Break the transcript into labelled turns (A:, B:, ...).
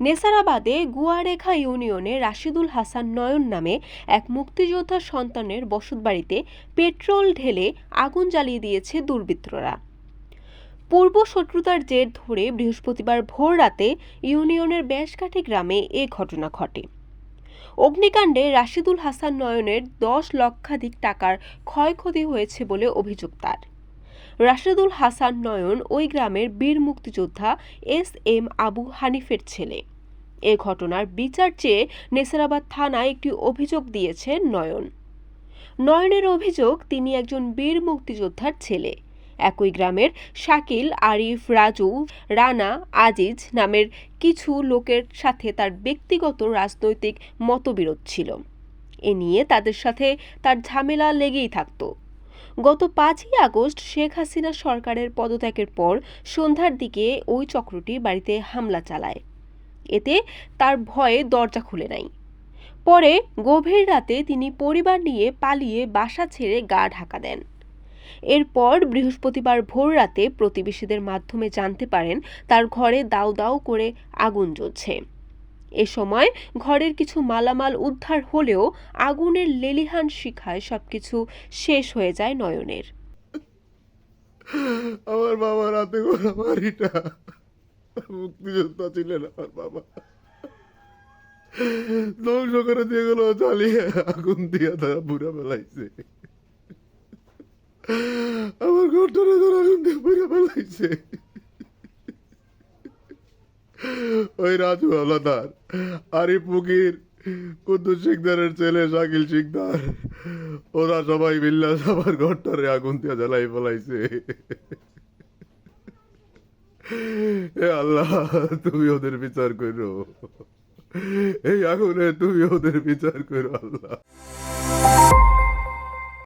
A: নেসারাবাদে গুয়ারেখা ইউনিয়নে রাশিদুল হাসান নয়ন নামে এক মুক্তিযোদ্ধার সন্তানের বসতবাড়িতে পেট্রোল ঢেলে আগুন জ্বালিয়ে দিয়েছে দুর্বৃত্তরা। পূর্ব শত্রুতার জের ধরে বৃহস্পতিবার ভোর রাতে ইউনিয়নের বেশকাঠি গ্রামে এ ঘটনা ঘটে। অগ্নিকাণ্ডে রাশিদুল হাসান নয়নের 10 লক্ষাধিক টাকার ক্ষয়ক্ষতি হয়েছে বলে অভিযোগ তার। রাশিদুল হাসান নয়ন ওই গ্রামের বীর মুক্তিযোদ্ধা এস.এম. আবু হানিফের ছেলে। এ ঘটনার বিচার চেয়ে নেসারাবাদ থানায় একটি অভিযোগ দিয়েছেন নয়নের অভিযোগ, তিনি একজন বীর মুক্তিযোদ্ধার ছেলে। একই গ্রামের শাকিল, আরিফ, রাজু, রানা, আজিজ নামের কিছু লোকের সাথে তার ব্যক্তিগত রাজনৈতিক মতবিরোধ ছিল। এ নিয়ে তাদের সাথে তার ঝামেলা লেগেই থাকত। গত 5ই আগস্ট শেখ হাসিনা সরকারের পদত্যাগের পর সন্ধ্যার দিকে ওই চক্রটি বাড়িতে হামলা চালায়। এতে তার ভয়ে দরজা খুলে নাই। পরে গভীর রাতে তিনি পরিবার নিয়ে পালিয়ে বাসা ছেড়ে গা ঢাকা দেন। এরপর বৃহস্পতিবার ভোর রাতে প্রতিবেশীদের মাধ্যমে জানতে পারেন তার ঘরে দাউ দাউ করে আগুন জ্বলছে। এ সময় ঘরের কিছু মালামাল উদ্ধার হলেও আগুনের লেলিহান শিখায় সবকিছু শেষ হয়ে যায় নয়নের।
B: আমার বাবা রাতে করা বাড়িটা মুক্তিযোদ্ধা ছিলেন। আমার বাবা ধ্বংস করে দিয়ে গেল, জ্বালিয়ে আগুন দিয়ে তারা পুরা ফেলাইছে। আমার ঘরটারে তারা আগুন দিয়ে পুরা ফেলাইছে। ওই রাজু হাওলাদার, আরিফ মুকির, কুদ্দুস শিকদারের ছেলে শাকিল শিকদার, ওরা সবাই মিল্লা সবার ঘরটারে আগুন দিয়ে জ্বালাই ফেলাইছে। হে আল্লাহ, তুমি ওদের বিচার করো, এই আগুনে তুমি ওদের বিচার করো আল্লাহ।